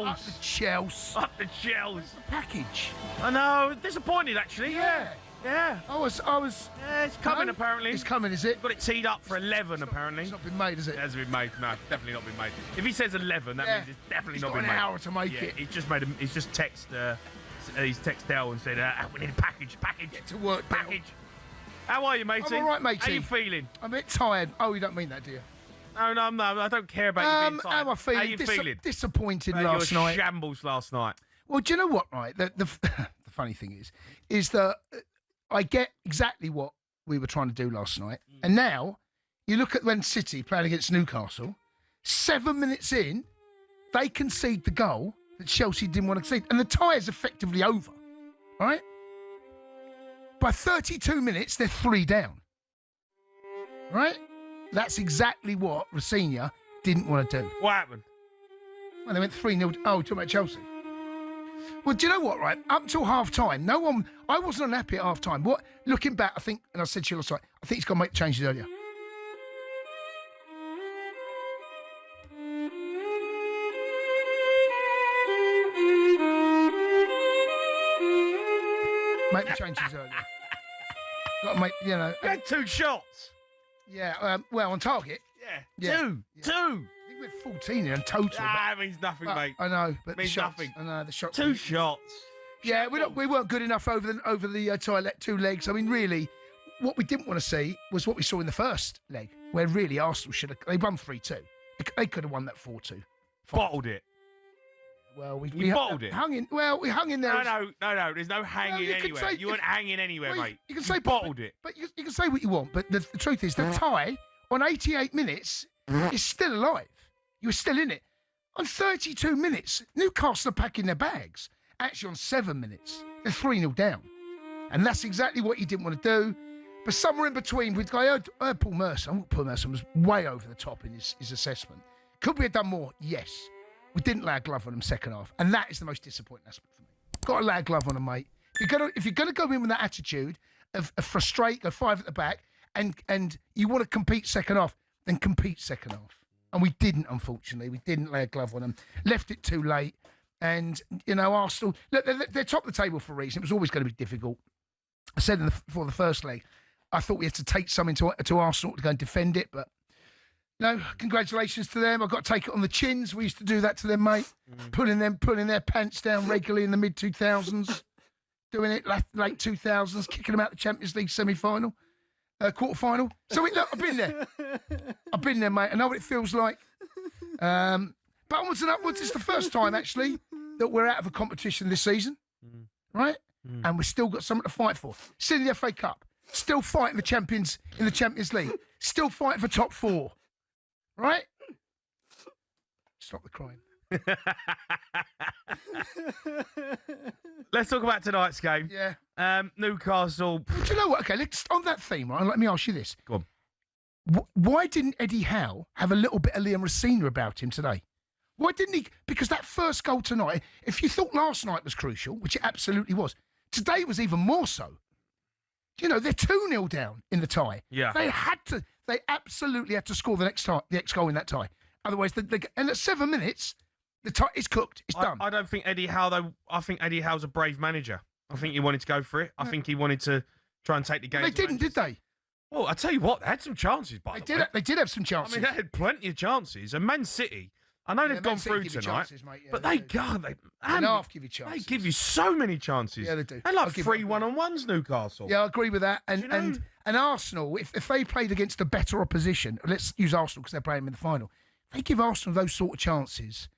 Chels. Up the Chels. Up the Chels. Package. I know. Disappointed, actually. Yeah. I was. Yeah, it's coming, apparently. It's coming, is it? Got it teed up for 11, apparently. It's not been made, has it? It hasn't been made. No, definitely not been made. If he says 11, that means it's definitely not been made. He's got an hour to make it. He's just made him. He's just texted. He's texted Dell and said, "We need a package. Get to work, package." How are you, matey? I'm all right, matey. How you feeling? I'm a bit tired. Oh, you don't mean that, do you? No, I don't care about you being tired. How am I feeling? How you feeling? Disappointed last you were night. Shambles last night. Well, do you know what? Right, the funny thing is that I get exactly what we were trying to do last night, and now you look at when City playing against Newcastle. 7 minutes in, they concede the goal that Chelsea didn't want to concede, and the tie is effectively over. Right? By 32 minutes, they're 3 down. Right? That's exactly what Rosinha didn't want to do. What happened? Well, they went 3-0. Oh, talking about Chelsea. Well, do you know what, right? Up until half-time, I wasn't unhappy at half-time. Looking back, I think, and I said to you last night, I think he's got to make the changes earlier. Make the changes earlier. Got to make, You had 2 shots. Yeah, well, on target. Yeah. Two. I think we're 14 in total. That means nothing, mate. I know, but means the shots, nothing. I know, the shots. 2 shots. Yeah, we weren't good enough over the toilet 2 legs. I mean, really, what we didn't want to see was what we saw in the first leg, where really Arsenal should have. They won 3-2. They could have won that 4-2. Bottled it. Well, we bottled it. Hung in. Well, we hung in there. No. There's no hanging anywhere. You weren't hanging anywhere, mate. You can say bottled it. But you can say what you want. But the truth is, the tie on 88 minutes is still alive. You were still in it. On 32 minutes, Newcastle are packing their bags. Actually, on 7 minutes, they're 3-0 down. And that's exactly what you didn't want to do. But somewhere in between, I heard Paul Merson. I thought Paul Merson was way over the top in his assessment. Could we have done more? Yes. We didn't lay a glove on them second half. And that is the most disappointing aspect for me. Got to lay a glove on them, mate. If you're gonna go in with that attitude of frustrate, go 5 at the back, and you want to compete second half, then compete second half. And we didn't, unfortunately. We didn't lay a glove on them. Left it too late. And, Arsenal, look, they're top of the table for a reason. It was always going to be difficult. I said before the first leg, I thought we had to take something to Arsenal to go and defend it, but no, congratulations to them. I've got to take it on the chins. We used to do that to them, mate. Pulling their pants down regularly in the mid-2000s. Doing it late 2000s, kicking them out the Champions League semi-final, quarter-final. So, look, I've been there. I've been there, mate. I know what it feels like. But onwards and upwards, it's the first time, actually, that we're out of a competition this season, right? And we've still got something to fight for. Still in the FA Cup. Still fighting the champions in the Champions League. Still fighting for top 4. Right? Stop the crying. Let's talk about tonight's game. Yeah. Newcastle. Do you know what? Okay, on that theme, right? Let me ask you this. Go on. Why didn't Eddie Howe have a little bit of Liam Rosinha about him today? Why didn't he? Because that first goal tonight, if you thought last night was crucial, which it absolutely was, today was even more so. They're 2-0 down in the tie. Yeah. They absolutely had to score the next goal in that tie. Otherwise, and at 7 minutes, the tie is cooked. It's done. I don't think Eddie Howe, though. I think Eddie Howe's a brave manager. I think he wanted to go for it. I think he wanted to try and take the game. They didn't, did they? Well, I tell you what, they had some chances, They did have some chances. I mean, they had plenty of chances. And Man City, I know they've gone through tonight, chances, mate. Yeah, but they half give you chances. They give you so many chances. Yeah, they do. They like 3 1-on-1s, Newcastle. Yeah, I agree with that. And Arsenal, if they played against a better opposition, let's use Arsenal because they're playing in the final. If they give Arsenal those sort of chances,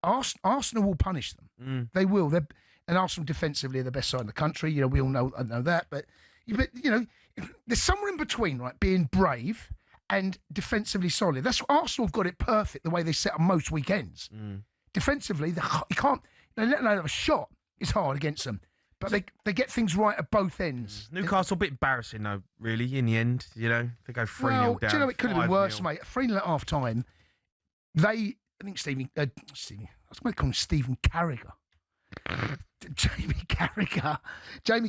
Arsenal will punish them. They will. And Arsenal defensively are the best side in the country. We all know that. But there's somewhere in between, right? Being brave and defensively solid. That's what Arsenal have got it perfect the way they set up most weekends. Defensively, you can't. Let alone have a shot. It's hard against them, but they get things right at both ends. Newcastle a bit embarrassing though, really. In the end, they go 3-0 down. Do you know it could have been worse, 5-0. mate? 3-0 at half time. I think Stephen. I was going to call him Stephen Carragher. Jamie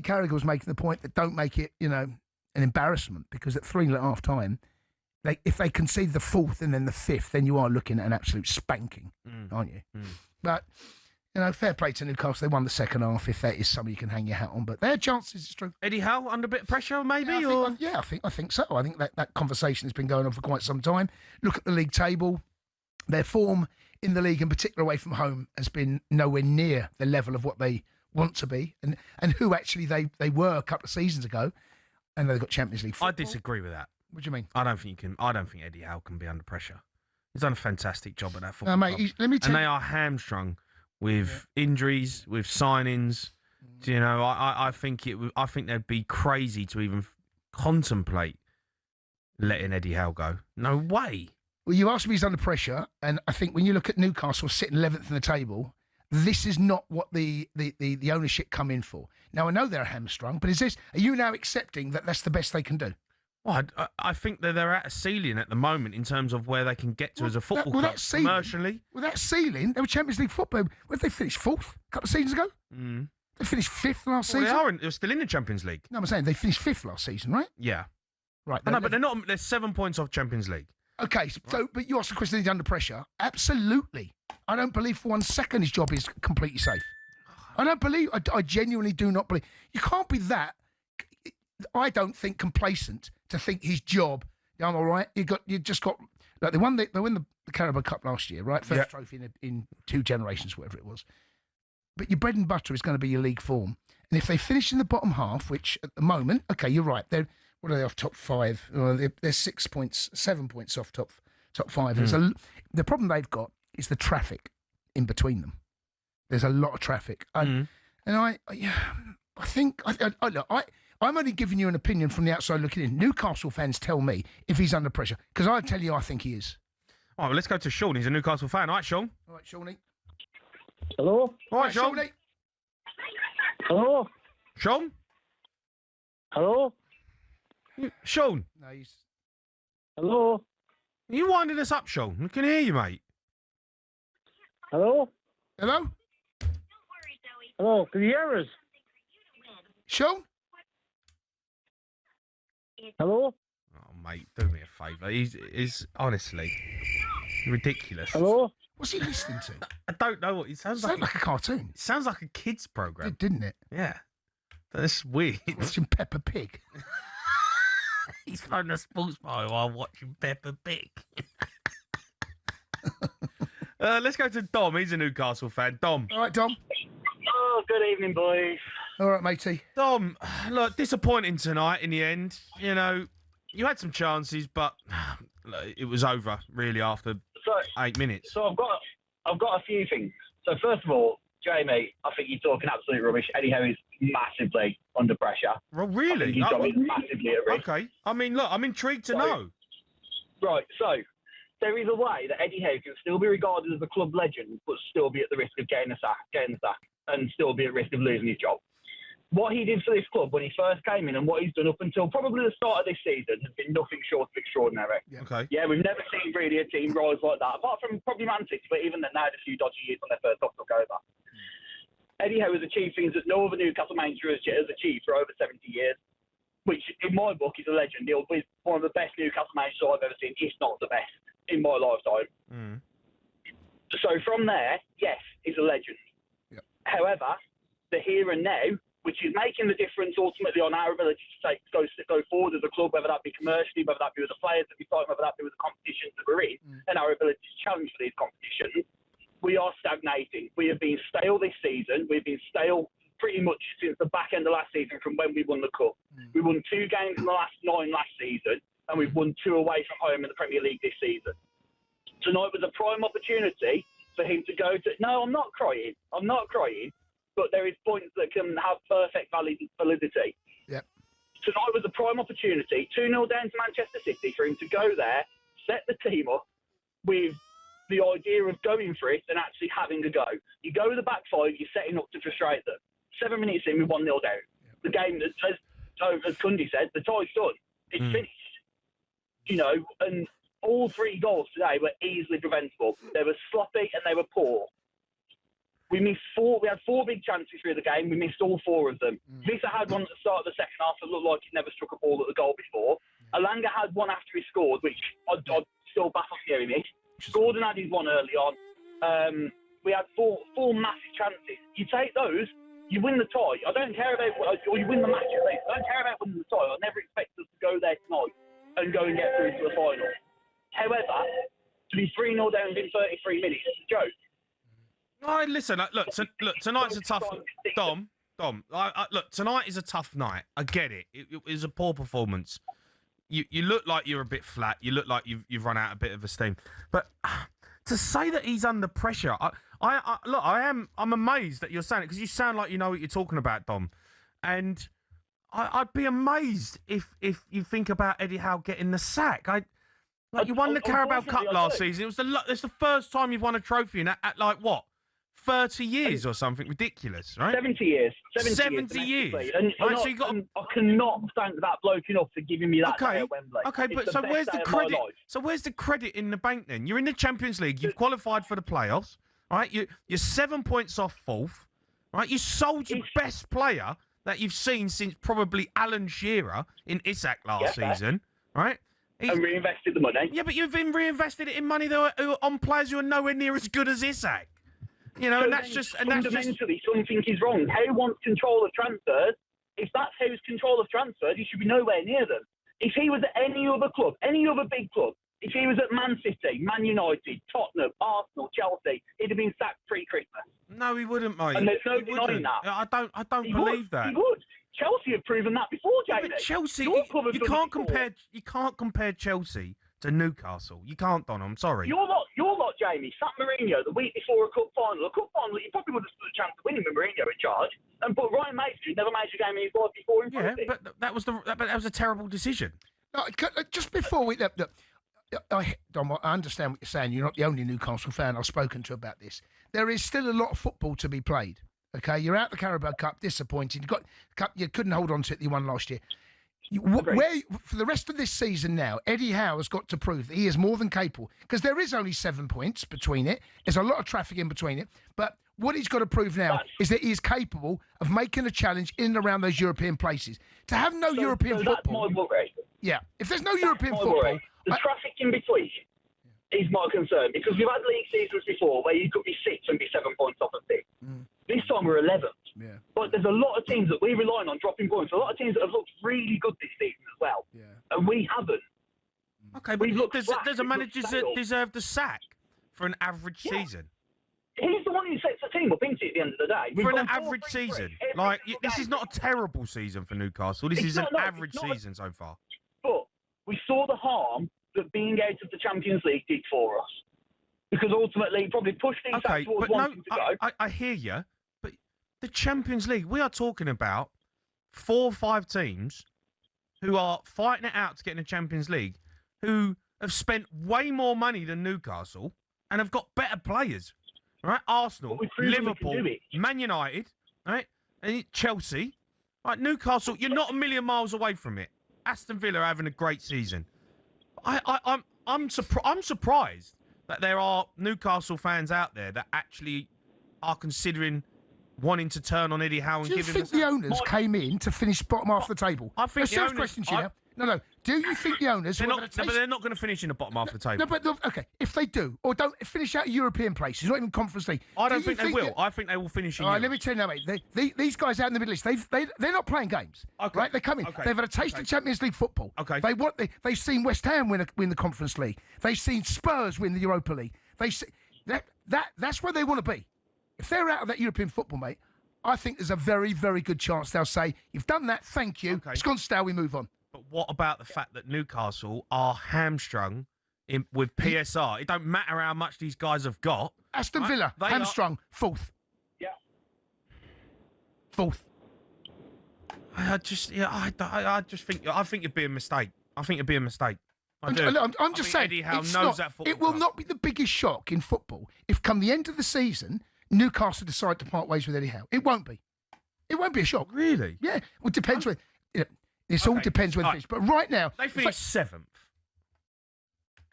Carragher was making the point that don't make it, an embarrassment because at 3-0 at half time, if they concede the 4th and then the 5th, then you are looking at an absolute spanking, aren't you? But, fair play to Newcastle. They won the second half, if that is something you can hang your hat on. But their chances, it's true. Eddie Howe under a bit of pressure, maybe? I think so. I think that conversation has been going on for quite some time. Look at the league table. Their form in the league, in particular away from home, has been nowhere near the level of what they want to be and who actually they were a couple of seasons ago. And they've got Champions League football. I disagree with that. What do you mean? I don't think Eddie Howe can be under pressure. He's done a fantastic job at that football mate, club. let me tell you. And they are hamstrung with injuries, with signings. I think they'd be crazy to even contemplate letting Eddie Howe go. No way. Well, you asked me if he's under pressure, and I think when you look at Newcastle sitting 11th in the table, this is not what the ownership come in for. Now, I know they're hamstrung, but are you now accepting that that's the best they can do? Well, I think that they're at a ceiling at the moment in terms of where they can get to as a football club commercially. With that ceiling, they were Champions League football. Where did they finish? Fourth? A couple of seasons ago? Mm. They finished fifth last season? They're still in the Champions League. No, I'm saying they finished fifth last season, right? Yeah. Right. I know, but they're not. They're 7 points off Champions League. Okay, so, but you asked the question, is he under pressure? Absolutely. I don't believe for 1 second his job is completely safe. I genuinely do not believe. You can't be that, I don't think, complacent to think his job, I'm all right. You just got, like they won the Carabao Cup last year, right? First trophy in 2 generations, whatever it was. But your bread and butter is going to be your league form. And if they finish in the bottom half, which at the moment, okay, you're right, what are they off top 5? They're 6 points, 7 points off top 5. The problem they've got is the traffic in between them. There's a lot of traffic, and I think I'm only giving you an opinion from the outside looking in. Newcastle fans tell me if he's under pressure, because I tell you I think he is. All right, well, let's go to Sean. He's a Newcastle fan. All right, Sean. All right, Shawnee. Hello. All right, Sean. Hello. Sean. Hello. Sean. No, Hello. Are you winding us up, Sean? I can hear you, mate. Hello. Hello? Hello. Can you hear us? Sean? Hello. Oh, mate, do me a favour. He's honestly ridiculous. Hello. What's he listening to? I don't know what he sounds like. Like a cartoon. It sounds like a kids program, didn't it? Yeah, that's weird. Watching Peppa Pig. He's throwing a sports bar while watching Peppa Pig. Let's go to Dom. He's a Newcastle fan. Dom. All right, Dom. Oh, good evening, boys. All right, matey. Dom, look, disappointing tonight in the end. You had some chances, but it was over really after 8 minutes. So I've got a few things. So first of all, Jamie, I think you're talking absolute rubbish. Eddie Howe is massively under pressure. Well, really? His job is massively at risk. Okay. I mean, look, I'm intrigued to know. Right. So there is a way that Eddie Howe can still be regarded as a club legend, but still be at the risk of getting the sack, and still be at risk of losing his job. What he did for this club when he first came in and what he's done up until probably the start of this season has been nothing short of extraordinary. Yeah. Okay. Yeah, we've never seen really a team rise like that, apart from probably Man City, but even then they had a few dodgy years when they first took over. Eddie Howe has achieved things that no other Newcastle manager has achieved for over 70 years, which in my book is a legend. He'll be one of the best Newcastle managers I've ever seen, if not the best, in my lifetime. Mm. So from there, yes, he's a legend. Yep. However, the here and now, which is making the difference ultimately on our ability to go forward as a club, whether that be commercially, whether that be with the players that we fight, whether that be with the competitions that we're in, and our ability to challenge for these competitions, we are stagnating. We have been stale this season. We've been stale pretty much since the back end of last season from when we won the Cup. We won 2 games in the last 9 last season, and we've won 2 away from home in the Premier League this season. Tonight was a prime opportunity for him to go to... No, I'm not crying. But there is points that can have perfect validity. Yep. Tonight was a prime opportunity, 2-0 down to Manchester City, for him to go there, set the team up with the idea of going for it and actually having a go. You go with the back 5, you're setting up to frustrate them. 7 minutes in, we're 1-0 down. Yep. The game, as Cundy said, the tie's done. It's finished. And all 3 goals today were easily preventable. They were sloppy and they were poor. We missed 4. We had 4 big chances through the game. We missed all 4 of them. Visa had one at the start of the second half that looked like he'd never struck a ball at the goal before. Alanga had one after he scored, which I'd still baffled hearing it. Gordon had his one early on. we had four massive chances. You take those, you win the tie. I don't care about, or you win the match at least. I don't care about winning the tie. I never expect us to go there tonight and go and get through to the final. However, to be 3-0 down in 33 minutes is a joke. No, listen, look, tonight's a tough... Dom, look, tonight is a tough night. I get it. It was a poor performance. You look like you're a bit flat. You look like you've run out a bit of steam. But to say that he's under pressure, I'm amazed that you're saying it, because you sound like you know what you're talking about, Dom. And I'd be amazed if you think about Eddie Howe getting the sack. You won the Carabao Cup last season. It's the first time you've won a trophy at like what? 30 years or something ridiculous, right? 70 years. 70 years. And right, so you got I cannot thank that bloke enough for giving me that day at Wembley. Okay, but so where's the credit? So where's the credit in the bank then? You're in the Champions League. You've qualified for the playoffs, right? You're 7 points off fourth, right? You sold your best player that you've seen since probably Alan Shearer in Isaac last season, right? And reinvested the money. Yeah, but you've reinvested it in money on players who are nowhere near as good as Isaac. You know, so and that's just fundamentally something is wrong. Howe wants control of transfers. If that's Howe's control of transfers, he should be nowhere near them. If he was at any other club, any other big club, if he was at Man City, Man United, Tottenham, Arsenal, Chelsea, he'd have been sacked pre-Christmas. No, he wouldn't, mate. And there's no denying that. I don't believe that. He would. Chelsea have proven that before, Jamie. But Chelsea, you can't compare Chelsea to Newcastle. You can't, Don. I'm sorry. You're not, Jamie. Sack Mourinho the week before a cup final. You probably would have stood a chance of winning with Mourinho in charge. And but Ryan Mason never made a game in his life before. But that was a terrible decision. No, just before we look, Dom, I understand what you're saying. You're not the only Newcastle fan I've spoken to about this. There is still a lot of football to be played. Okay, you're out the Carabao Cup, disappointed. You couldn't hold on to it. You won last year. For the rest of this season now, Eddie Howe has got to prove that he is more than capable, because there is only 7 points between it. There's a lot of traffic in between it. But what he's got to prove now is that he is capable of making a challenge in and around those European places. To have no European football. That's my worry. Yeah, if there's no European football. The traffic in between is my concern, because we've had league seasons before where you could be 6th and be 7 points off of 6th. This time we're 11th. Yeah. But there's a lot of teams that we're relying on dropping points. A lot of teams that have looked really good this season as well. Yeah. And we haven't. Okay, but there's a manager that deserved the sack for an average season. He's the one who sets the team up, isn't he, at the end of the day? For an average season. Like, this is not a terrible season for Newcastle. This is an average season so far. But we saw the harm that being out of the Champions League did for us. Because ultimately, it probably pushed these towards wanting to go. I hear you, but the Champions League, we are talking about 4 or 5 teams who are fighting it out to get in the Champions League, who have spent way more money than Newcastle and have got better players, right? Arsenal, Liverpool, Man United, right? And Chelsea, right? Newcastle, you're not a million miles away from it. Aston Villa are having a great season. I'm surprised that there are Newcastle fans out there that actually are considering wanting to turn on Eddie Howe and give him. Do you think the owners came in to finish bottom half of the table? I think the owners. Question to you now. No. Do you think the owners? They're not going to finish in the bottom half of the table. No, but look, okay, if they do, or don't finish out of European places, not even Conference League. I don't think they will. I think they will finish in. All right, let me tell you now, mate. These guys out in the Middle East, they're not playing games. Okay. Right? They come in. Okay. They've had a taste of Champions League football. Okay. They've seen West Ham win the Conference League. They've seen Spurs win the Europa League. That's where they want to be. If they're out of that European football, mate, I think there's a very, very good chance they'll say, "You've done that, thank you. Okay. It's gone stale. We move on." But what about the fact that Newcastle are hamstrung with PSR? It don't matter how much these guys have got. Aston Villa, hamstrung, 4th. Yeah. 4th. I just think it'd be a mistake. I think it'd be a mistake. I'm just saying, Eddie Howe knows that football. It will not be the biggest shock in football if, come the end of the season, Newcastle decide to part ways with Eddie Howe. It won't be. It won't be a shock. Really? Yeah. Well, it depends where. It all depends where they finish. But right now, they finish 7th.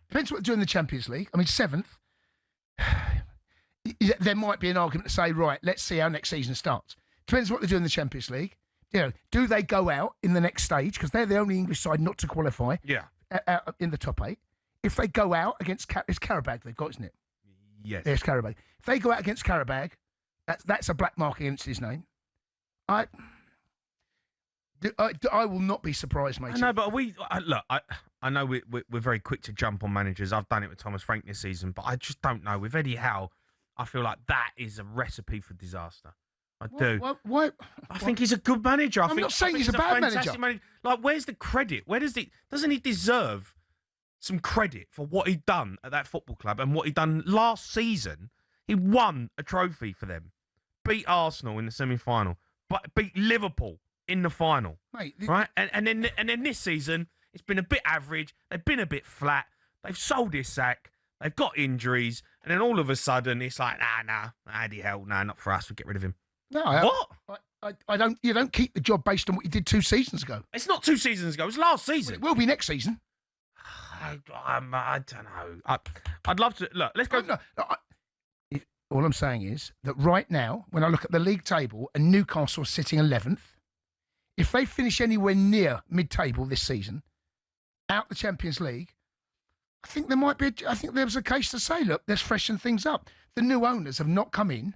Depends what they do in the Champions League. I mean, 7th. There might be an argument to say, right, let's see how next season starts. Depends what they do in the Champions League. Do they go out in the next stage, because they're the only English side not to qualify? Yeah. In the top 8. If they go out against it's Carabao they've got, isn't it? Yes. There's Carabao. If they go out against Carabao, that's a black mark against his name. I will not be surprised, mate. I know, but I know we're very quick to jump on managers. I've done it with Thomas Frank this season, but I just don't know. With Eddie Howe, I feel like that is a recipe for disaster. I do. Why? I think he's a good manager. I'm not saying he's a bad fantastic manager. Like, where's the credit? Doesn't he deserve some credit for what he done at that football club and what he done last season? He won a trophy for them, beat Arsenal in the semi-final, but beat Liverpool in the final, mate. Right? And then this season, it's been a bit average. They've been a bit flat. They've sold his sack. They've got injuries, and then all of a sudden, it's like, Eddie Howe, not for us. We get rid of him. No, what? I don't. You don't keep the job based on what you did 2 seasons ago. It's not 2 seasons ago. It was last season. Well, it will be next season. I don't know. I'd love to look. Let's go. All I'm saying is that right now, when I look at the league table and Newcastle are sitting 11th, if they finish anywhere near mid-table this season, out the Champions League, I think there might be. I think there's a case to say, look, let's freshen things up. The new owners have not come in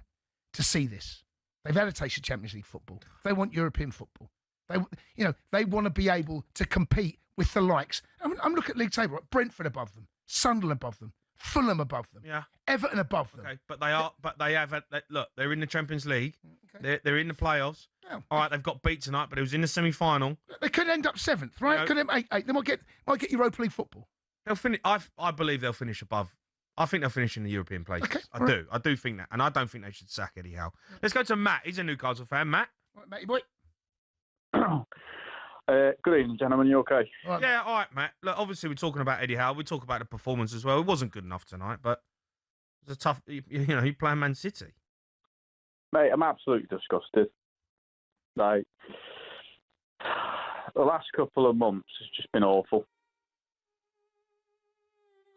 to see this. They've had a taste of Champions League football. They want European football. They want to be able to compete with the likes. I'm looking at league table. Right? Brentford above them, Sunderland above them, Fulham above them, Everton above them. Okay, but they have. Look, they're in the Champions League. Okay. They're in the playoffs. Yeah. All right, they've got beat tonight, but it was in the semi-final. They could end up 7th, right? Could end up 8. They might get Europa League football. They'll finish. I believe they'll finish above. I think they'll finish in the European places. Okay, I do think that. And I don't think they should sack Eddie Howe. Let's go to Matt. He's a Newcastle fan. Matt? Right, Matty boy. Good evening, gentlemen. You okay? Right. Yeah, all right, Matt. Look, obviously, we're talking about Eddie Howe. We talk about the performance as well. It wasn't good enough tonight, but it was a tough... He playing Man City. Mate, I'm absolutely disgusted. Like, the last couple of months has just been awful.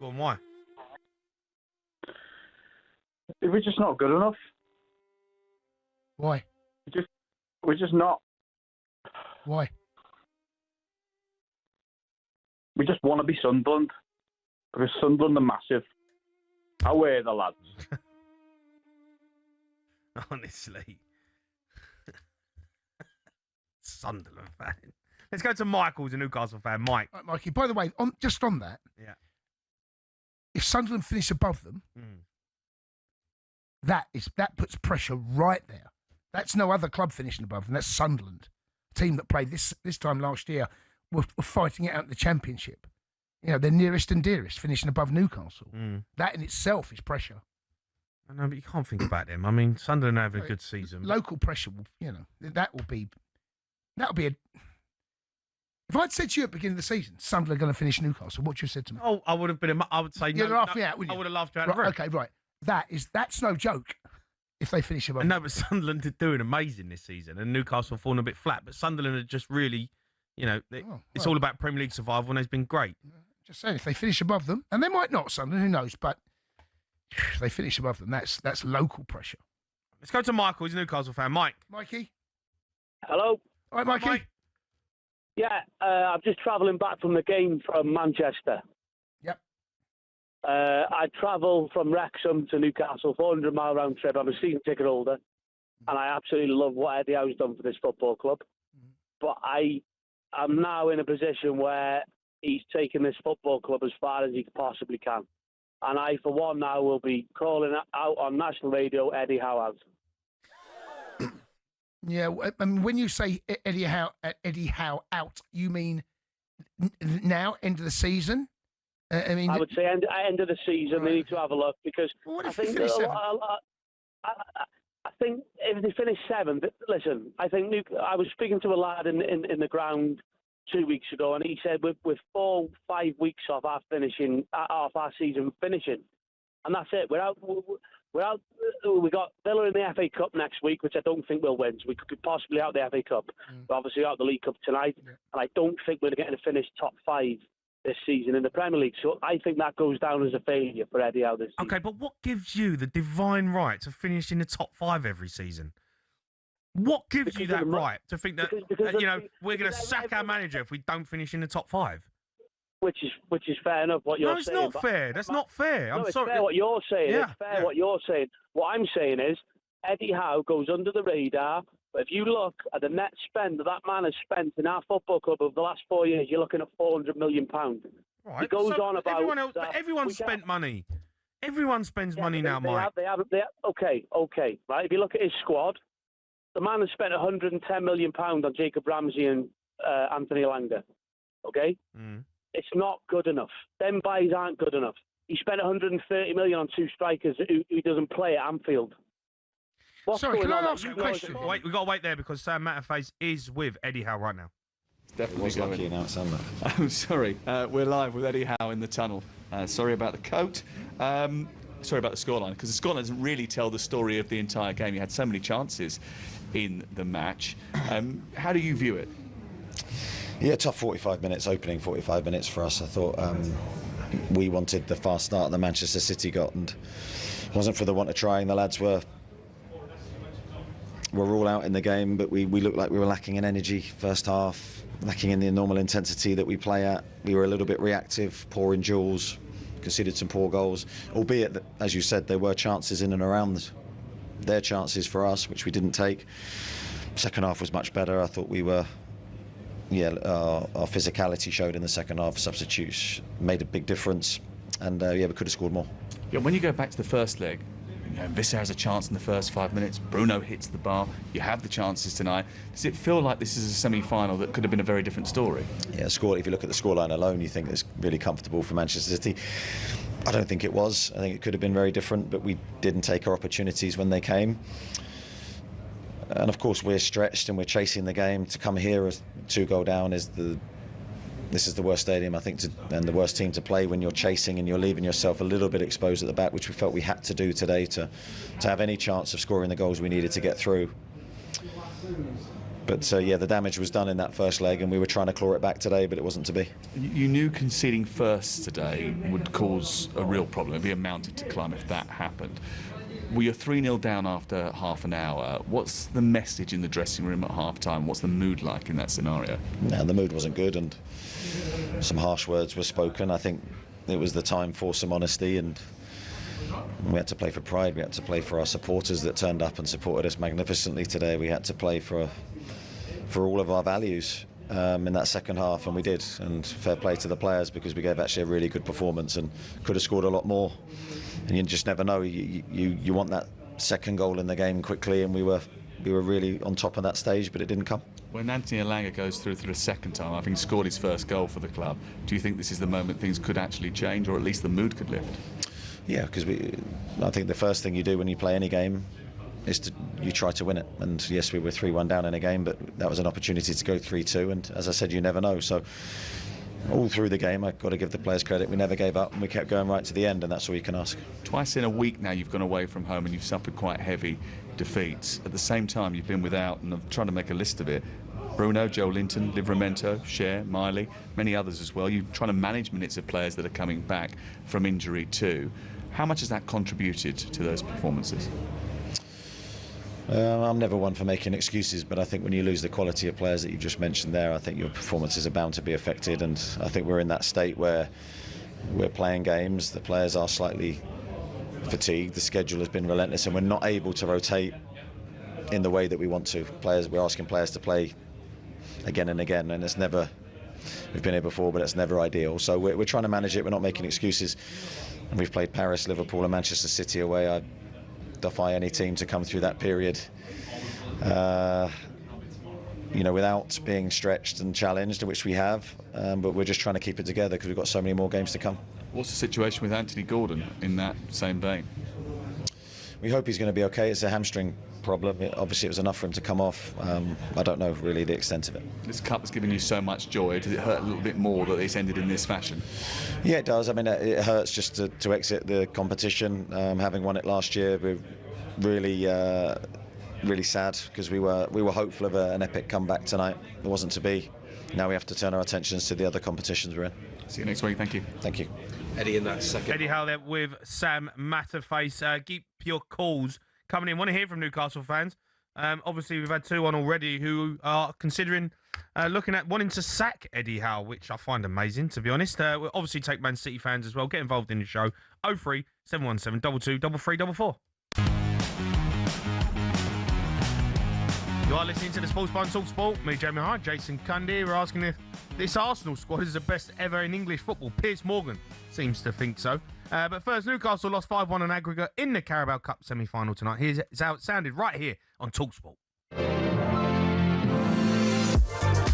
Go on, why? We're just not good enough. Why? We're just not. Why? We just want to be Sunderland. Because Sunderland are massive. Away the lads. Honestly. Sunderland fan. Let's go to Michael, who's a Newcastle fan. Mike. Right, Mikey, by the way, on that, if Sunderland finish above them, that puts pressure right there. That's no other club finishing above them. That's Sunderland, team that played this time last year, were fighting it out in the Championship. They're nearest and dearest, finishing above Newcastle. That in itself is pressure. I know, but you can't think about them. I mean, Sunderland have a good season. Local pressure will, that'll be a. If I'd said to you at the beginning of the season, Sunderland are going to finish Newcastle, what would you have said to me? Oh, I would have been. I would say You'd no. laugh me out, wouldn't you? I would have laughed you out. Right, okay, right. That's no joke. If they finish above. No, but Sunderland are doing amazing this season, and Newcastle have fallen a bit flat. But Sunderland are just really, it's all about Premier League survival, and they've been great. Just saying, if they finish above them, and they might not, Sunderland, who knows? But if they finish above them, that's local pressure. Let's go to Michael. He's a Newcastle fan. Mike. Mikey. Hello. All right, Mikey. Mike. Yeah, I'm just travelling back from the game from Manchester. Yep. I travel from Wrexham to Newcastle, 400-mile round trip. I'm a season ticket holder, and I absolutely love what Eddie Howe's done for this football club. But I am now in a position where he's taken this football club as far as he possibly can. And I, for one, now will be calling out on national radio, Eddie Howe out. Yeah, I mean, when you say Eddie Howe out, you mean now, end of the season? I would say end of the season. Right. They need to have a look because I think if they finish 7th, listen, I think I was speaking to a lad in the ground 2 weeks ago, and he said we're 4-5 weeks off our season finishing, and that's it. We're out. We got Villa in the FA Cup next week, which I don't think we'll win. So we could possibly out the FA Cup. We're obviously out the League Cup tonight, and I don't think we're going to finish top 5 this season in the Premier League. So I think that goes down as a failure for Eddie Howe this season. Okay, but what gives you the divine right to finish in the top 5 every season? What gives you that right to think that we're going to sack our manager if we don't finish in the top 5? which is fair enough. What you're No, it's saying. not fair. That's not fair. I'm it's sorry. fair what you're saying. Yeah, It's fair what you're saying. What I'm saying is Eddie Howe goes under the radar. But if you look at the net spend that man has spent in our football club over the last 4 years, you're looking at £400 million. Right, He goes so on about everyone spent money. Everyone spends money now, Mike. Okay, right. If you look at his squad, the man has spent £110 million on Jacob Ramsey and Anthony Elanga. Okay, It's not good enough. Them buys aren't good enough. He spent £130 million on 2 strikers who doesn't play at Anfield. Sorry, can I ask a question? Wait, we've got to wait there because Sam Matterface is with Eddie Howe right now. Definitely going. Lucky now, Sam. I'm sorry. We're live with Eddie Howe in the tunnel. Sorry about the coat. Sorry about the scoreline, because the scoreline doesn't really tell the story of the entire game. You had so many chances in the match. How do you view it? Yeah, tough 45 minutes, opening 45 minutes for us. I thought we wanted the fast start that Manchester City got, and it wasn't for the want of trying. The lads were all out in the game, but we looked like we were lacking in energy first half, lacking in the normal intensity that we play at. We were a little bit reactive, poor in duels, conceded some poor goals, albeit that, as you said, there were chances in and around their chances for us, which we didn't take. Second half was much better. I thought we were, our physicality showed in the second half. Substitutes made a big difference, and we could have scored more. Yeah, when you go back to the first leg, Visser has a chance in the first 5 minutes. Bruno hits the bar. You have the chances tonight. Does it feel like this is a semi-final that could have been a very different story? Yeah, if you look at the scoreline alone, you think it's really comfortable for Manchester City. I don't think it was. I think it could have been very different, but we didn't take our opportunities when they came. And of course, we're stretched and we're chasing the game. To come here as 2-goal down this is the worst stadium, I think, and the worst team to play when you're chasing and you're leaving yourself a little bit exposed at the back, which we felt we had to do today to have any chance of scoring the goals we needed to get through. But the damage was done in that first leg, and we were trying to claw it back today, but it wasn't to be. You knew conceding first today would cause a real problem. It'd be a mountain to climb if that happened. We are 3-0 down after half an hour. What's the message in the dressing room at half-time? What's the mood like in that scenario? No, the mood wasn't good, and some harsh words were spoken. I think it was the time for some honesty, and we had to play for pride. We had to play for our supporters that turned up and supported us magnificently today. We had to play for all of our values in that second half, and we did. And fair play to the players, because we gave actually a really good performance and could have scored a lot more. And you just never know. You want that second goal in the game quickly, and we were really on top of that stage, but it didn't come. When Anthony Elanga goes through the second time, I think he scored his first goal for the club. Do you think this is the moment things could actually change, or at least the mood could lift? Yeah, because I think the first thing you do when you play any game is you try to win it. And yes, we were 3-1 down in a game, but that was an opportunity to go 3-2. And as I said, you never know. So all through the game, I've got to give the players credit. We never gave up, and we kept going right to the end, and that's all you can ask. Twice in a week now you've gone away from home and you've suffered quite heavy defeats. At the same time, you've been without, and I'm trying to make a list of it, Bruno, Joe Linton, Livramento, Cher, Miley, many others as well. You're trying to manage minutes of players that are coming back from injury too. How much has that contributed to those performances? I'm never one for making excuses, but I think when you lose the quality of players that you've just mentioned there, I think your performances are bound to be affected, and I think we're in that state where we're playing games, the players are slightly fatigued, the schedule has been relentless, and we're not able to rotate in the way that we want to. We're asking players to play again and again, and we've been here before, but it's never ideal. So we're trying to manage it, we're not making excuses, and we've played Paris, Liverpool and Manchester City away. I defy any team to come through that period without being stretched and challenged, which we have, but we're just trying to keep it together because we've got so many more games to come. What's the situation with Anthony Gordon in that same vein? We hope he's going to be okay. It's a hamstring problem. Obviously it was enough for him to come off. I don't know really the extent of it. This cup has given you so much joy. Does it hurt a little bit more that it's ended in this fashion? Yeah, it does. I mean, it hurts just to exit the competition. Having won it last year, we're really sad because we were hopeful of an epic comeback tonight. It wasn't to be. Now we have to turn our attentions to the other competitions we're in. See you next week. Thank you. Thank you. Eddie in that second. Eddie Howe there with Sam Matterface. Keep your calls coming in. Want to hear from Newcastle fans? Obviously, we've had 2-1 already who are considering looking at wanting to sack Eddie Howe, which I find amazing, to be honest. We'll obviously take Man City fans as well. Get involved in the show. 03 717 22 3344. You are listening to the Sports Bar on talkSPORT. Me, Jamie Hyde, Jason Cundy. We're asking if this Arsenal squad is the best ever in English football. Piers Morgan seems to think so. But first, Newcastle lost 5-1 on aggregate in the Carabao Cup semi-final tonight. Here's how it sounded right here on talkSPORT.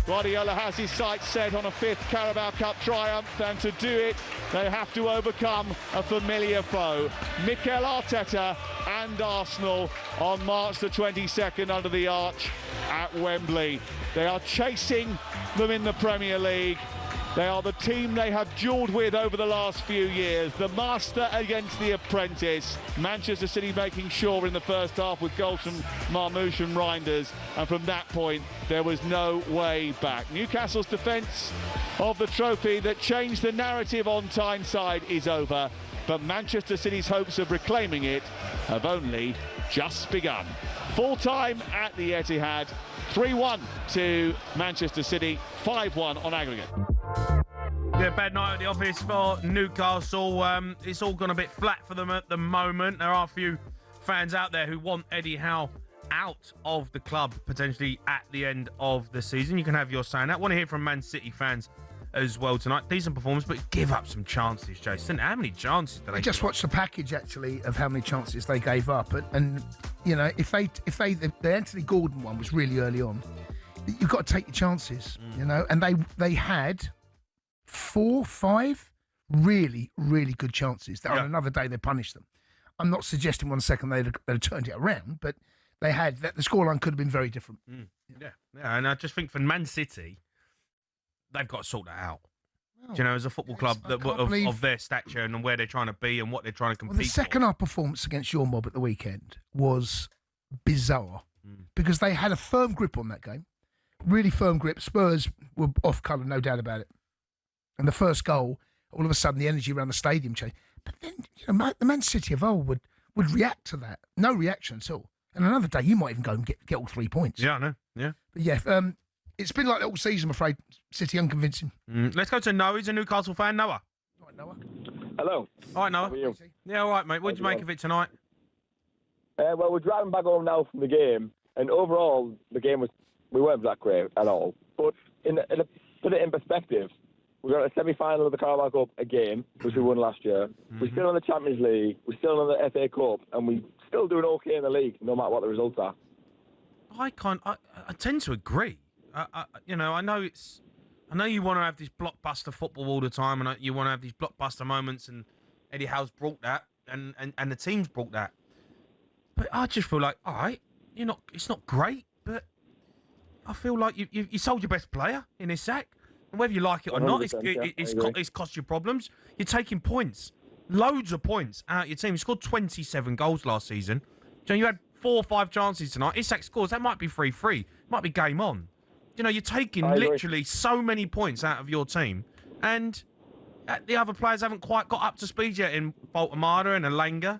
Guardiola has his sights set on a 5th Carabao Cup triumph, and to do it, they have to overcome a familiar foe. Mikel Arteta and Arsenal on March the 22nd under the arch at Wembley. They are chasing them in the Premier League. They are the team they have duelled with over the last few years. The master against the apprentice. Manchester City making sure in the first half with goals from Marmoush and Reinders. And from that point, there was no way back. Newcastle's defence of the trophy that changed the narrative on Tyneside is over. But Manchester City's hopes of reclaiming it have only just begun. Full time at the Etihad. 3-1 to Manchester City, 5-1 on aggregate. Yeah, bad night at the office for Newcastle. It's all gone a bit flat for them at the moment. There are a few fans out there who want Eddie Howe out of the club potentially at the end of the season. You can have your say on that. I want to hear from Man City fans as well tonight. Decent performance, but give up some chances, Jason. How many chances did they? I just watched the package actually of how many chances they gave up, and you know, if the Anthony Gordon one was really early on, you've got to take your chances, you know. And they had 4-5 really good chances that on another day they punished them. I'm not suggesting 1 second they'd have turned it around, but they had that. The scoreline could have been very different. Yeah, and I just think for Man City, they've got to sort that out. Do you know, as a football club of their stature and where they're trying to be and what they're trying to compete the second half performance against your mob at the weekend was bizarre because they had a firm grip on that game, really firm grip. Spurs were off colour, no doubt about it. And the first goal, all of a sudden, the energy around the stadium changed. But then, you know, the Man City of old would react to that. No reaction at all. And another day, you might even go and get all 3 points. Yeah, I know. Yeah. But yeah, it's been like that all season, I'm afraid. City unconvincing. Let's go to Noah. He's a Newcastle fan. Noah. All right, Noah. Hello. All right, Noah. How are you? Yeah, all right, mate. What did you make of it tonight? Well, we're driving back home now from the game, and overall, the game we weren't that great at all. But put it in perspective, we got a semi-final of the Carabao Cup again, which we won last year. We're still in the Champions League. We're still in the FA Cup, and we're still doing okay in the league, no matter what the results are. I tend to agree. You know, I know you want to have this blockbuster football all the time, and you want to have these blockbuster moments, and Eddie Howe's brought that, and the team's brought that. But I just feel like, all right, it's not great, but I feel like you sold your best player in his sack. And whether you like it or not, it's cost you problems. You're taking points, loads of points out of your team. You scored 27 goals last season. You had 4 or 5 chances tonight. Isak scores. That might be 3-3. Might be game on. You know, you're taking literally so many points out of your team, and the other players haven't quite got up to speed yet in Bolton-Mada and Elanga.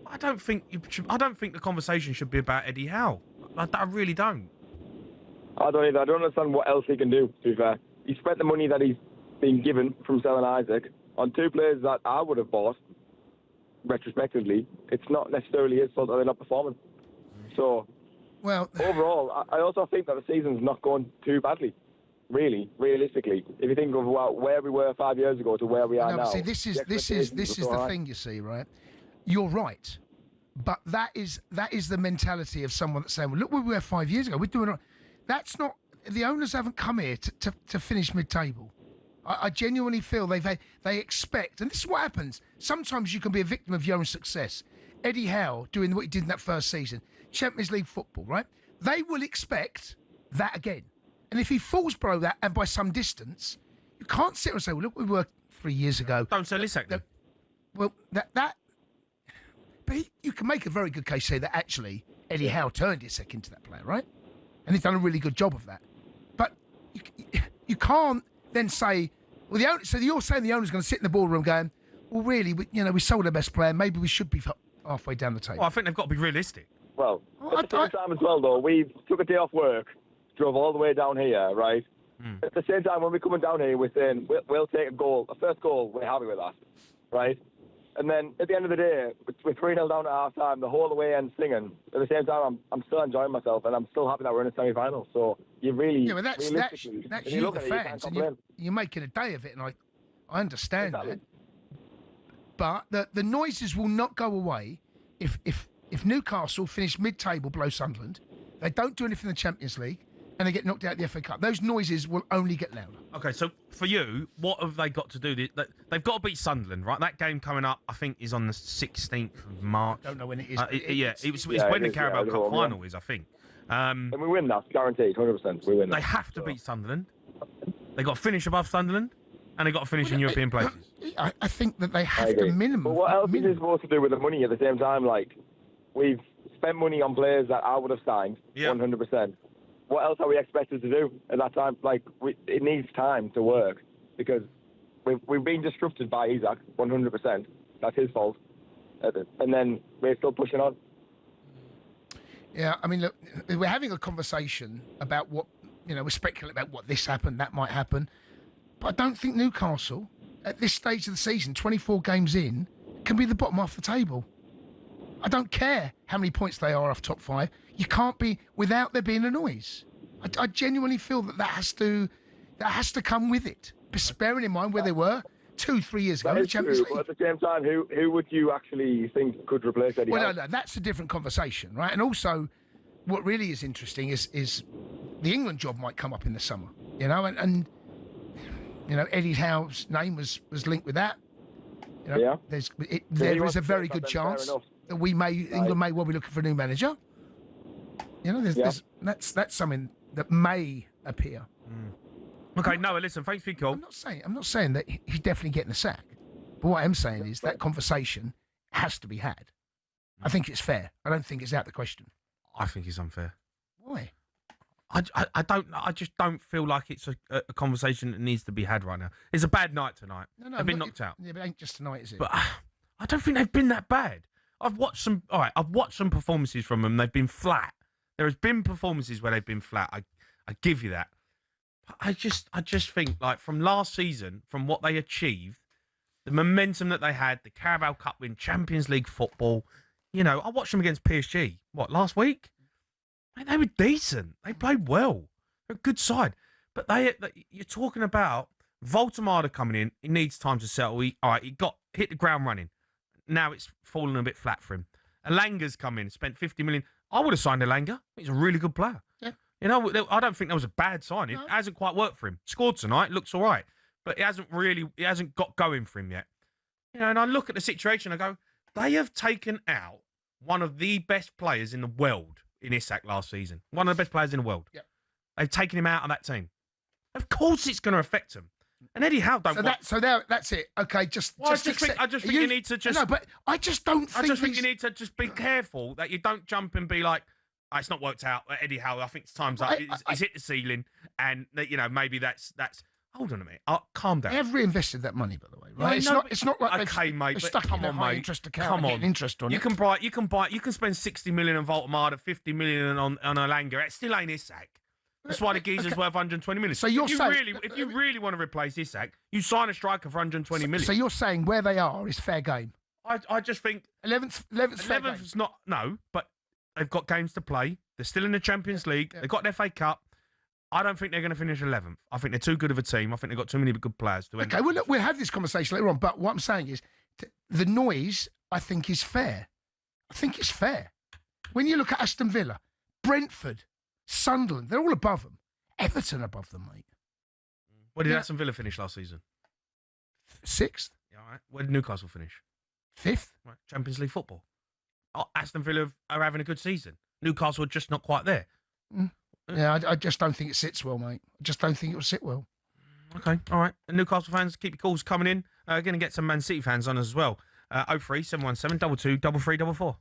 I don't think the conversation should be about Eddie Howe. I really don't. I don't either. I don't understand what else he can do, to be fair. He spent the money that he's been given from selling Isaac on 2 players that I would have bought, retrospectively. It's not necessarily his fault that they're not performing. So, well, overall, I also think that the season's not going too badly, really, realistically. If you think of where we were 5 years ago to where we are now. See, this is the thing, you see, right? You're right, but that is the mentality of someone that's saying, well, look where we were 5 years ago. We're doing it. That's not. The owners haven't come here to finish mid-table. I genuinely feel they expect, and this is what happens. Sometimes you can be a victim of your own success. Eddie Howe doing what he did in that first season, Champions League football, right? They will expect that again. And if he falls below that, and by some distance, you can't sit and say, well, look, we were 3 years ago. Don't sell Isak then. Well, but you can make a very good case say that actually Eddie Howe turned Isak into that player, right? And he's done a really good job of that. But you can't then say, well, so you're saying the owner's going to sit in the boardroom going, well, really, we sold our best player. Maybe we should be halfway down the table. Well, I think they've got to be realistic. Well, At the same time as well, though, we took a day off work, drove all the way down here, right? At the same time, when we're coming down here, we're saying we'll take a first goal, we're happy with that, right? And then at the end of the day, we're 3-0 down at half time, the whole way and singing. At the same time, I'm still enjoying myself, and I'm still happy that we're in a semi-final. So you really, yeah, well, that's you, the fans, and you're making a day of it, and I understand that. But the noises will not go away if Newcastle finish mid-table below Sunderland, they don't do anything in the Champions League, and they get knocked out of the FA Cup. Those noises will only get louder. Okay, so for you, what have they got to do? They've got to beat Sunderland, right? That game coming up, I think, is on the 16th of March. I don't know when it is. It's when the Carabao Cup final is, I think. And we win that, guaranteed, 100%. We win that. They have to beat Sunderland. They got to finish above Sunderland, and they got to finish in European places. I think that they have to minimum. But what else is it supposed to do with the money at the same time? Like, we've spent money on players that I would have signed, 100%. What else are we expected to do at that time? Like, it needs time to work because we've been disrupted by Isaac, 100%. That's his fault. And then we're still pushing on. Yeah, I mean, look, we're having a conversation about what, we're speculating about what this happened, that might happen. But I don't think Newcastle, at this stage of the season, 24 games in, can be the bottom half of the table. I don't care how many points they are off top 5. You can't be without there being a noise. I genuinely feel that has to come with it. Just bearing in mind where they were 2-3 years ago in the Champions League. But at the same time, who would you actually think could replace Eddie Howe? Well, no, that's a different conversation, right? And also, what really is interesting is the England job might come up in the summer, and Eddie Howe's name was linked with that. There is a very good chance that England may well be looking for a new manager. That's something that may appear. Okay, Noah, listen, thanks for your call. I'm not saying that he's definitely getting a sack. But what I am saying is that conversation has to be had. I think it's fair. I don't think it's out of the question. I think it's unfair. Why? I just don't feel like it's a conversation that needs to be had right now. It's a bad night tonight. No, they've been knocked out. Yeah, but it ain't just tonight, is it? But I don't think they've been that bad. I've watched some performances from them. They've been flat. There has been performances where they've been flat. I give you that. But I just think, like, from last season, from what they achieved, the momentum that they had, the Carabao Cup win, Champions League football, I watched them against PSG, last week? They were decent. They played well. They're a good side. But you're talking about Voltemada coming in. He needs time to settle. He hit the ground running. Now it's fallen a bit flat for him. Alanga's come in, spent 50 million. I would have signed Elanga. He's a really good player. Yeah. I don't think that was a bad signing. It hasn't quite worked for him. Scored tonight, looks all right. But it hasn't got going for him yet. And I look at the situation, I go, they have taken out one of the best players in the world in Isak last season. One of the best players in the world. Yep. They've taken him out of that team. Of course it's going to affect him. And Eddie Howe don't that's it. Okay, I just think you need to just... No, but I just don't think... I just think you need to just be careful that you don't jump and be like, it's not worked out. Eddie Howe, I think it's time's up. He's hit the ceiling. And, maybe that's... Hold on a minute. Calm down. They have reinvested that money, by the way, right? It's not like they've stuck in a high interest account and getting interest on it. You can spend 60 million on Voltemada, 50 million on Elanga. It still ain't Isak. That's why the geezer's worth 120 million. So you're saying... If you really want to replace Isak, you sign a striker for 120 million. So you're saying where they are is fair game? I just think... 11th's not... No, but they've got games to play. They're still in the Champions League. Yeah. They've got the FA Cup. I don't think they're going to finish 11th. I think they're too good of a team. I think they've got too many good players to end. Okay, well, look, we'll have this conversation later on, but what I'm saying is the noise, I think, is fair. I think it's fair. When you look at Aston Villa, Brentford, Sunderland, they're all above them. Everton above them, mate. Where did Aston Villa finish last season? 6th. Yeah, all right. Where did Newcastle finish? 5th. Right. Champions League football. Aston Villa are having a good season. Newcastle are just not quite there. Yeah, I just don't think it sits well, mate. I just don't think it will sit well. Okay, all right. And Newcastle fans, keep your calls coming in. Going to get some Man City fans on as well. 03 717 22 3344.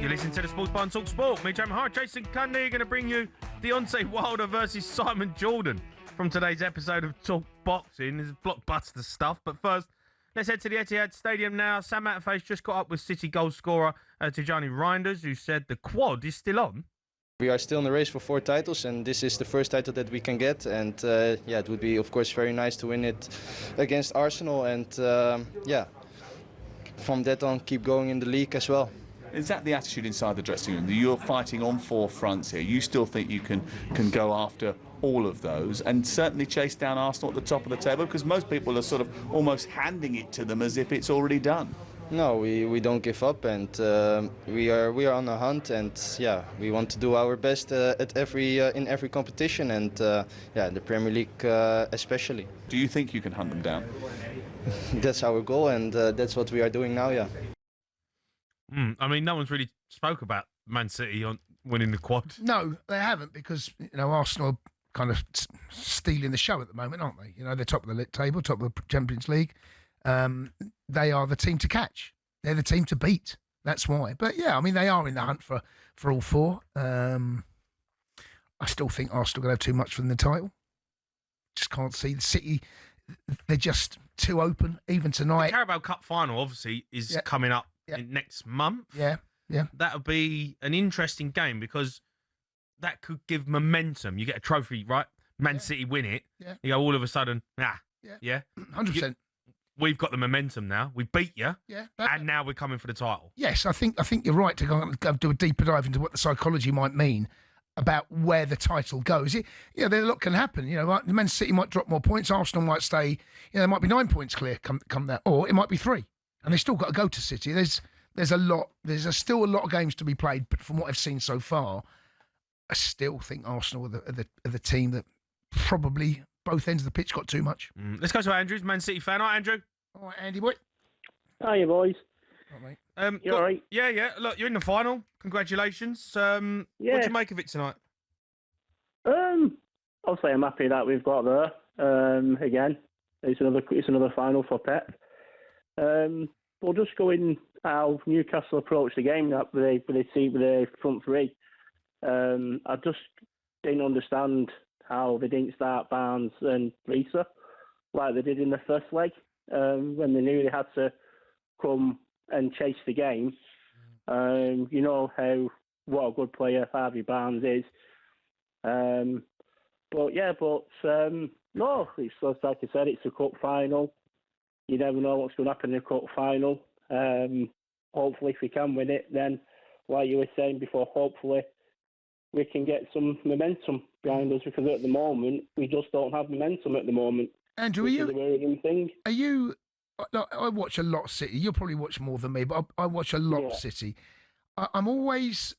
You're listening to the Sports Bar on talkSPORT. Me, Jamie Hart, Jason Cundy, going to bring you Deontay Wilder versus Simon Jordan from today's episode of Talk Boxing. This is blockbuster stuff. But first, Let's head to the Etihad Stadium now. Sam Matterface just got up with City goal scorer Tijani Reinders, who said the quad is still on. We are still in the race for 4 titles, and this is the first title that we can get. And yeah, it would be, of course, very nice to win it against Arsenal. And yeah, from that on, keep going in the league as well. Is that the attitude inside the dressing room? You're fighting on 4 fronts here. You still think you can go after all of those and certainly chase down Arsenal at the top of the table? Because most people are sort of almost handing it to them as if it's already done. No, we don't give up, and we are on a hunt, and yeah, we want to do our best at in every competition, and yeah, the Premier League especially. Do you think you can hunt them down? That's our goal, and that's what we are doing now. Yeah. I mean, no one's really spoke about Man City on winning the quad. No, they haven't, because Arsenal are kind of stealing the show at the moment, aren't they? They're top of the table, top of the Champions League. They are the team to catch. They're the team to beat. That's why. But yeah, I mean, they are in the hunt for all 4. I still think Arsenal are going to have too much for the title. Just can't see the City. They're just too open. Even tonight, the Carabao Cup final obviously is coming up next month. Yeah. That'll be an interesting game, because that could give momentum. You get a trophy, right? Man City win it. Yeah. You go all of a sudden, yeah, 100%. We've got the momentum now. We beat you, yeah, and now we're coming for the title. Yes, I think you're right to go do a deeper dive into what the psychology might mean about where the title goes. A lot can happen. Man City might drop more points. Arsenal might stay. There might be 9 points clear come that, or it might be 3, and they still got to go to City. There's still a lot of games to be played, but from what I've seen so far, I still think Arsenal are the team that probably both ends of the pitch got too much. Let's go to Andrew's Man City fan. All right, Andrew. All right, Andy boy. Hiya, boys. All right, mate. You all right? Yeah. Look, you're in the final. Congratulations. What do you make of it tonight? Obviously, I'm happy that we've got there. Again, it's another final for Pep. We'll just go in how Newcastle approached the game with the front 3. I just didn't understand how they didn't start Barnes and Risa like they did in the first leg, when they knew they had to come and chase the game. You know what a good player Harvey Barnes is. No, it's just like I said, it's a cup final. You never know what's going to happen in a cup final. Hopefully, if we can win it, then, like you were saying before, hopefully we can get some momentum behind us, because at the moment we just don't have momentum at the moment. Andrew, are you? I watch a lot of City. You'll probably watch more than me, but I watch a lot of City. I'm always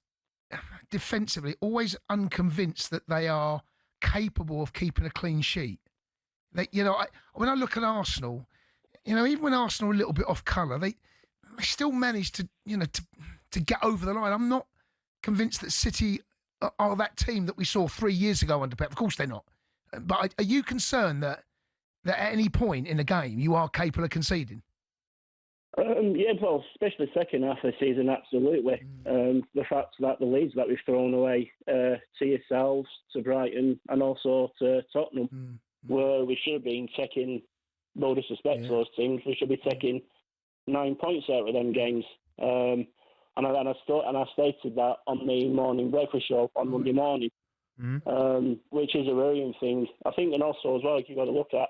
defensively, always unconvinced that they are capable of keeping a clean sheet. When I look at Arsenal, even when Arsenal are a little bit off colour, they still manage to get over the line. I'm not convinced that City are that team that we saw 3 years ago under Pep. Of course they're not. But are you concerned that at any point in the game you are capable of conceding? Yeah, well, especially second half of the season, absolutely. The fact that the leads that we've thrown away to yourselves, to Brighton, and also to Tottenham, where we should have been taking, no disrespect to those teams, we should be taking 9 points out of them games. And I stated that on the morning breakfast show on Monday morning, which is a worrying thing. I think, and also as well, you've got to look at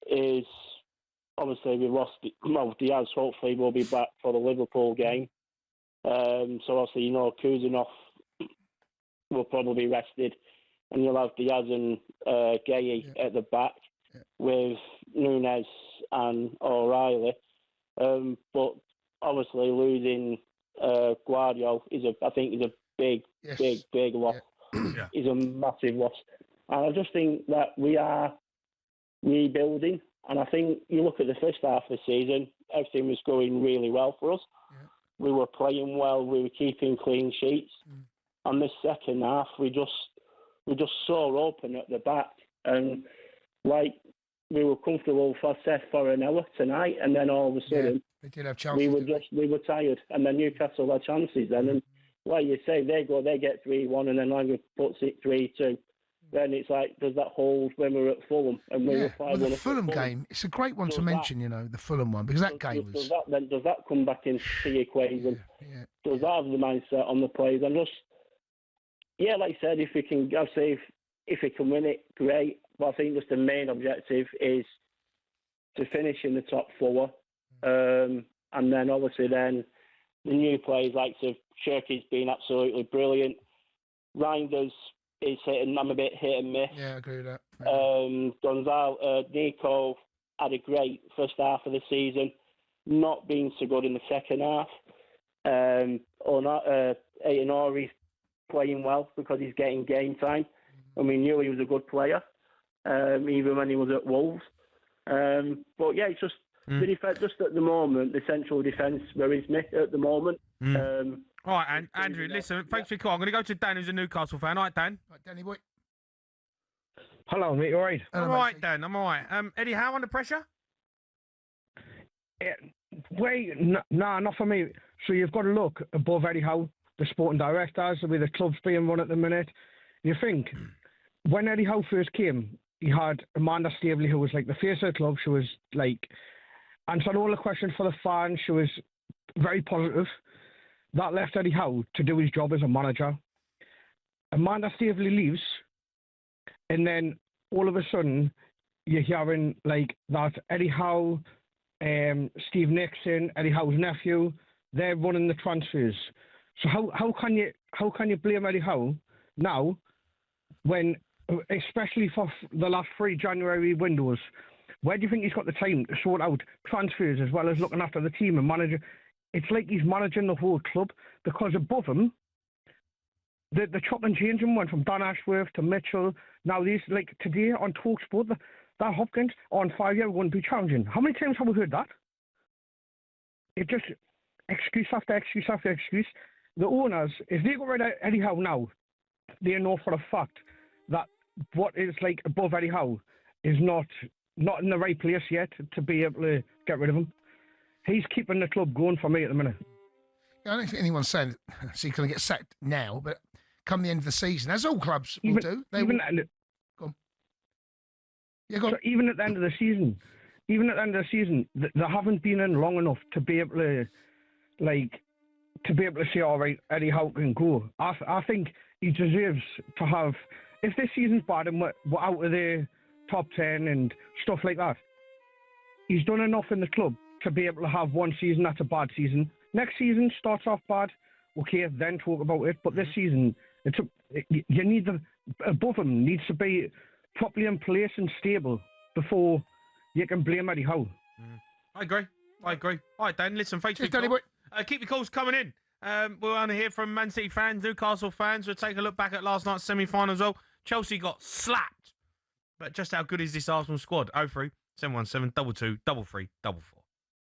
is obviously we lost. Diaz hopefully will be back for the Liverpool game. So obviously Kuzanov will probably be rested, and you'll have Diaz and Gay at the back with Nunes and O'Reilly. But obviously losing Guardiola is a big loss. Is a massive loss. And I just think that we are rebuilding. And I think you look at the first half of the season, everything was going really well for us. We were playing well, we were keeping clean sheets. And this second half, we just so open at the back. And like we were comfortable for an hour tonight, and then all of a sudden they did have chances. We were tired, and then Newcastle had chances then. And like you say, they get 3-1, and then Langer puts it 3-2. then it's like, does that hold when we're at Fulham? And we were 5-1 well, the at Fulham game, it's a great one to mention, you know, the Fulham one, because that game was... Does that come back into the equation? Yeah. Does that have the mindset on the players? And just, yeah, like I said, if we can, I'd say if we can win it, great. But I think just the main objective is to finish in the top 4. And then obviously then the new players like Shirky's been absolutely brilliant. Reinders is hitting, I'm a bit hit and miss. Yeah, I agree with that. Gonzalo, Nico had a great first half of the season, not being so good in the second half. Aïnori's playing well because he's getting game time. And we knew he was a good player, even when he was at Wolves. But yeah, it's just the defense. Just at the moment, the central defence worries me at the moment. All right, and Andrew, listen, thanks for your call. I'm going to go to Dan, who's a Newcastle fan. All right, Dan. Right, Danny boy. Hello, mate. All right. I'm all right, Dan. I'm all right. Eddie Howe under pressure? Nah, not for me. So you've got to look above Eddie Howe, the sporting directors, the way the club's being run at the minute. You think, when Eddie Howe first came, he had Amanda Staveley, who was like the face of the club. She was like, answered all the questions for the fans. She was very positive. That left Eddie Howe to do his job as a manager. Amanda Staveley leaves, and then all of a sudden, you're hearing like that Eddie Howe, Steve Nixon, Eddie Howe's nephew, they're running the transfers. So how can you blame Eddie Howe now, when, especially for the last 3 January windows, where do you think he's got the time to sort out transfers as well as looking after the team and managing? It's like he's managing the whole club, because above him, the chop and changing went from Dan Ashworth to Mitchell. Now these, like today on talkSPORT, that Hopkins on 5 year wouldn't be challenging. How many times have we heard that? It just excuse after excuse after excuse. The owners, if they go rid of Eddie Howe now, they know for a fact that what is like above Eddie Howe is not in the right place yet to be able to get rid of him. He's keeping the club going for me at the minute. I don't think anyone's saying he's going to get sacked now, but come the end of the season, as all clubs will do. Go on. Yeah, go on. So even at the end of the season, they haven't been in long enough to be able to, say, all right, Eddie Howe can go. I think he deserves to have, if this season's bad and we're out of the top 10 and stuff like that, he's done enough in the club to be able to have one season that's a bad season. Next season starts off bad, okay, then talk about it. But this season, you need above him needs to be properly in place and stable before you can blame Eddie Howe. I agree. All right, Dan, listen, thanks for Danny boy. Keep your calls coming in. We'll want to hear from Man City fans, Newcastle fans. We'll take a look back at last night's semi-final as well. Chelsea got slapped. But just how good is this Arsenal squad? 03 717 22 33 44.